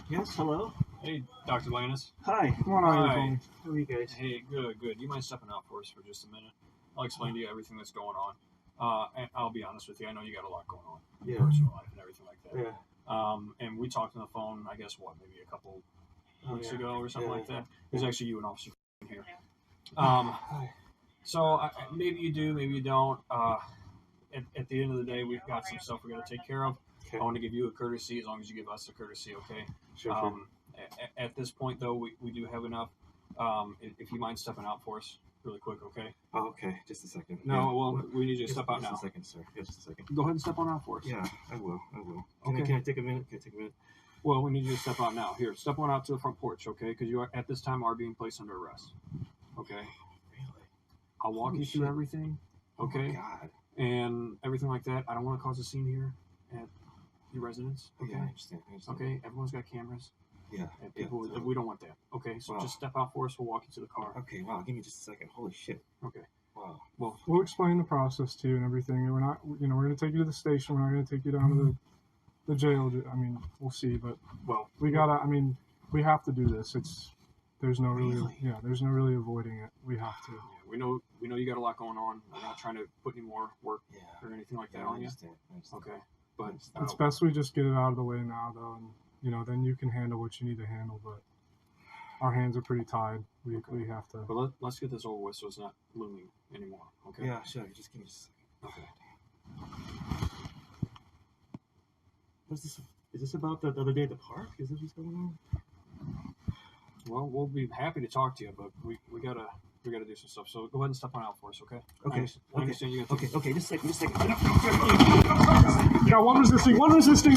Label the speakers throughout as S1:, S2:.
S1: Yes, hello.
S2: Hey, Dr. Lanis.
S1: Hi.
S3: Come on,
S2: Hi.
S1: How are you guys?
S2: Hey, good. You mind stepping out for us for just a minute? I'll explain to you everything that's going on. And I'll be honest with you, I know you got a lot going on in your personal life and everything like that.
S1: Yeah.
S2: And we talked on the phone, I guess, maybe a couple weeks
S1: yeah.
S2: ago or something
S1: Yeah.
S2: like that. It was actually you and Officer here.
S1: Hi.
S2: So maybe you do, maybe you don't. At the end of the day, we've got some stuff we got to take care of.
S1: Okay.
S2: I want to give you a courtesy as long as you give us a courtesy, okay?
S1: Sure.
S2: At this point, though, we do have enough. If you mind stepping out for us really quick, okay?
S1: Oh, okay. Just a second.
S2: No,
S1: yeah.
S2: well, we need you to step out now.
S1: Just a second, sir. Just a second.
S2: Go ahead and step on out for us.
S1: Yeah, I will.
S2: Okay.
S1: Can I take a minute?
S2: Well, we need you to step out now. Here, step on out to the front porch, okay? Because you are, at this time are being placed under arrest. Okay?
S1: Really?
S2: I'll walk you through everything, okay?
S1: Oh, God.
S2: And everything like that. I don't want to cause a scene here at your residence, okay?
S1: Yeah, I understand.
S2: Okay, everyone's got cameras.
S1: Yeah.
S2: And people, we don't want that. Okay, so just step out for us. We'll walk you to the car.
S1: Okay, wow. Give me just a second. Holy shit.
S2: Okay.
S1: Wow.
S2: Well,
S3: we'll explain the process to you and everything. And we're not, we're going to take you to the station. We're not going to take you down to the jail. I mean, we'll see, but we gotta. I mean, we have to do this. There's no there's no really avoiding it. We have to.
S2: Yeah, we know you got a lot going on. We're not trying to put any more work or anything like that on you. Okay, but
S3: it's best we just get it out of the way now, though, and then you can handle what you need to handle. But our hands are pretty tied. We have to.
S2: But let's get this over with, so it's not looming anymore. Okay.
S1: Yeah, sure. Just give me just a second.
S2: Okay.
S1: What's this? Is this about the other day at the park? Is this what's going on?
S2: Well, we'll be happy to talk to you, but we gotta do some stuff. So go ahead and step on out for us, okay?
S1: Okay.
S2: I understand you got
S1: Okay. Just a second.
S3: Got one resisting.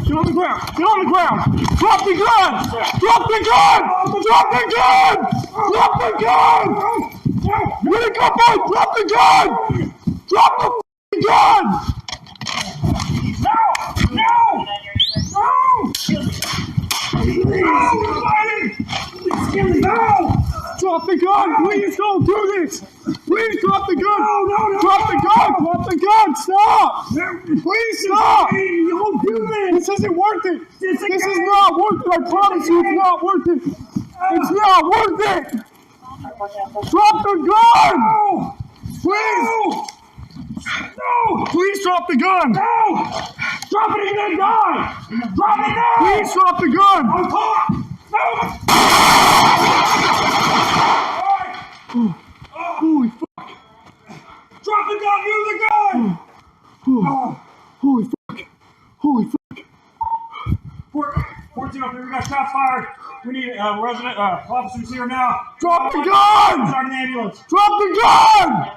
S3: Get on the ground! Drop the gun! Drop the gun! You're gonna come on! Drop the gun! Drop the gun! No! Drop the gun! Please don't do this! Please drop the gun! No! Drop the gun! Stop! Please stop! Don't do this! This isn't worth it! This is not worth it! I promise you, it's not worth it! It's not worth it! Drop the gun! Please! No! Please drop the gun! No! Drop it, you're gonna die! Drop it now! Please drop the gun! I'll talk! No! Holy fuck! Drop the gun! Use the gun! Holy fuck! 14 up here, we got shots fired. We need resident officers here now. Drop the gun! Start an ambulance. Drop the gun!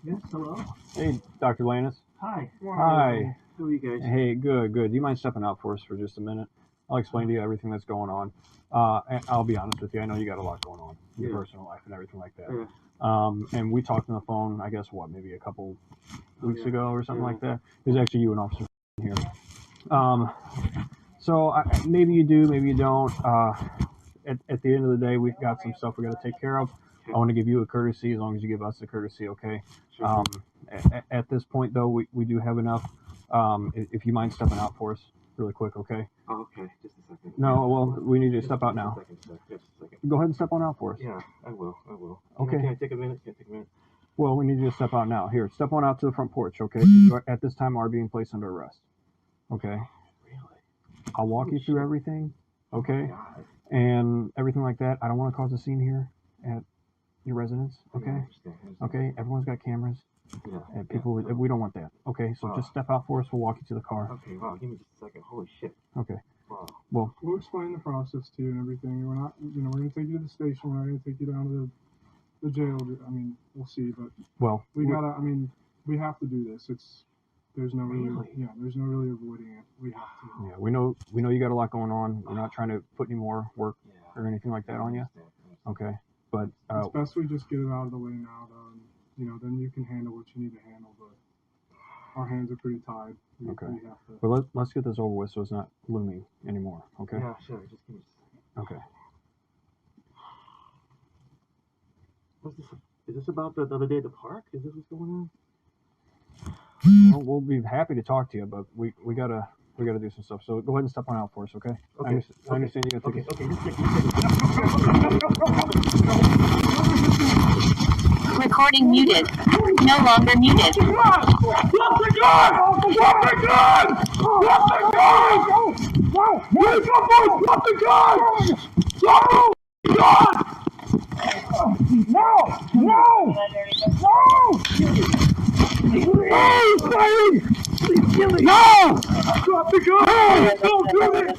S1: Yes, hello.
S2: Hey, Dr. Lanis.
S1: Hi.
S2: Hi.
S1: How are you guys?
S2: Hey, good. Do you mind stepping out for us for just a minute? I'll explain to you everything that's going on. And I'll be honest with you, I know you got a lot going on in your personal life and everything like that.
S1: Yeah.
S2: And we talked on the phone, I guess, maybe a couple weeks ago or something like that. It was actually you and Officer here. So maybe you do, maybe you don't. At the end of the day, we've got some stuff we got to take care of. I want to give you a courtesy as long as you give us a courtesy, okay?
S1: Sure.
S2: At this point, though, we do have enough. If you mind stepping out for us really quick, okay?
S1: Oh, okay. Just a second.
S2: No, well, we need you to step out now.
S1: Just a second.
S2: Go ahead and step on out for us.
S1: Yeah, I will.
S2: Okay.
S1: Can I take a minute?
S2: Well, we need you to step out now. Here, step on out to the front porch, okay? You at this time are being placed under arrest. Okay?
S1: Really?
S2: I'll walk you through everything, okay?
S1: Oh, God.
S2: And everything like that. I don't want to cause a scene here at your residence, okay?
S1: Yeah, I understand.
S2: Okay, everyone's got cameras.
S1: Yeah.
S2: And people, we don't want that. Okay, so just step out for us. We'll walk you to the car.
S1: Okay, wow. Give me just a second. Holy shit.
S2: Okay.
S1: Wow.
S2: Well,
S3: we'll explain the process to you and everything. We're not, we're going to take you to the station. We're not going to take you down to the jail. I mean, we'll see, but we gotta. I mean, we have to do this. There's no really avoiding it. We have to.
S2: Yeah, we know you got a lot going on. We're not trying to put any more work or anything like that on you. Okay, but
S3: it's best we just get it out of the way now, though, and then you can handle what you need to handle. But our hands are pretty tied.
S2: Okay.
S3: We have to.
S2: But let's get this over with so it's not looming anymore, okay?
S1: Yeah, sure. Just give me a second.
S2: Okay.
S1: What's this? Is this about the other day at the park? Is this what's going on?
S2: Well, we'll be happy to talk to you, but we gotta do some stuff. So go ahead and step on out for us, okay?
S1: Okay.
S2: I understand you gotta take
S1: Okay,
S2: it.
S1: okay, just
S4: Recording muted. No longer muted.
S3: Drop the gun! Drop the gun! Drop the gun! Drop the gun! Drop the gun! No! No! No! He's fighting! No! Drop the gun! Don't do this!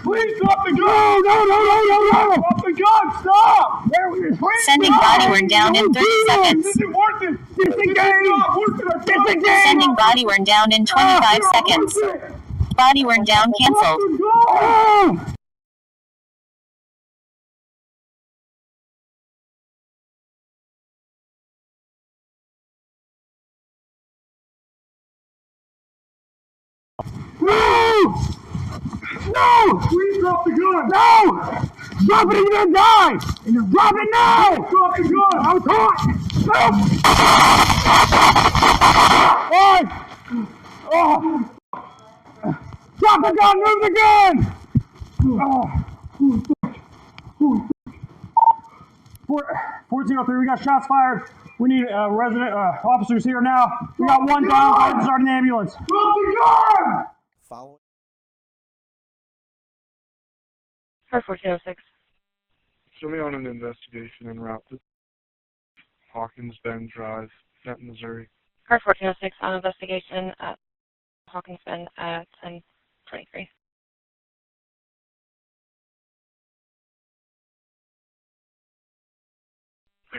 S3: Please drop the gun! No! Drop the gun! Stop! Please
S4: Sending
S3: stop!
S4: body worn down in 30 seconds.
S3: This isn't worth it! It's a game!
S4: Sending body worn down in 25 seconds. Body worn down canceled.
S3: No! No! Please drop the gun! No! Drop it or you're gonna die! Drop it now! Drop the gun! I'm caught! No! Oh! Drop the gun! Move the gun! 1403, we got shots fired. We need resident officers here now. We got one down. Go ahead and start an ambulance. Drop the gun!
S5: Follow.
S6: Car 1406.
S7: Show me on an investigation en route to Hawkins Bend Drive, Fenton, Missouri.
S6: Car 1406 on investigation at Hawkins Bend at 10:23.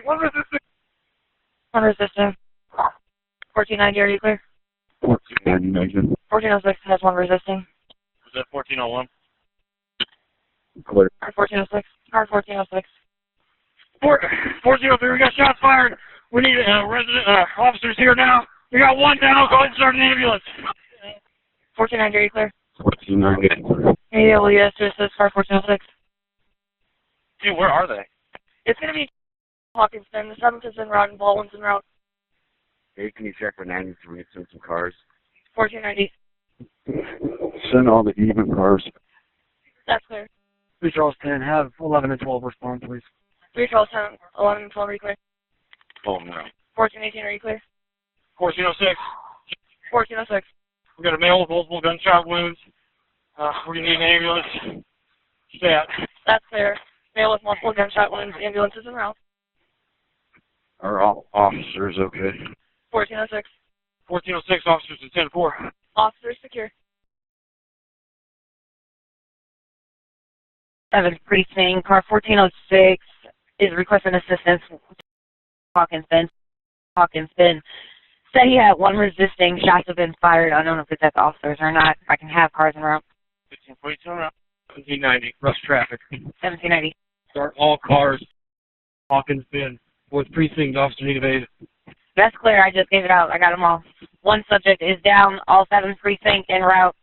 S7: One resisting.
S6: One resisting. 1490, are you clear?
S7: 1490.
S6: 1406 has one resisting.
S7: Is that 1401?
S6: Car 1406. Car 1406.
S7: 1403, we got shots fired. We need resident officers here now. We got one down. Go ahead and start an ambulance.
S6: 1490, are you clear?
S7: 1490.
S6: AWS to assist car 1406.
S7: Dude, where are they?
S6: It's going to be Hawkins Bend. The 7th is en route and Baldwin's en route.
S8: Hey, can you check for 90 so we can send some cars?
S6: 1490.
S8: Send all the even cars.
S6: That's clear.
S7: 3 Charles 10, have 11 and 12 respond, please.
S6: 3 Charles 10, 11 and 12, are you clear?
S8: Oh, no.
S6: 1418, are you clear?
S7: 1406.
S6: 1406.
S7: We got a male with multiple gunshot wounds. We're going to need an ambulance. Stat.
S6: That's clear. Male with multiple gunshot wounds. Ambulance is en route.
S8: Are all officers okay?
S6: 1406.
S7: 1406, officers to 10-4.
S6: Officers secure.
S9: 7th Precinct, car 1406 is requesting assistance. Hawkins Bend. Said he had one resisting. Shots have been fired. I don't know if it's at the officers or not. I can have cars en route.
S7: 1542 around. 1790, rush traffic.
S9: 1790.
S7: Start all cars. Hawkins Bend. 4th Precinct, officer need of aid.
S9: That's clear. I just gave it out. I got them all. One subject is down. All 7th Precinct en route.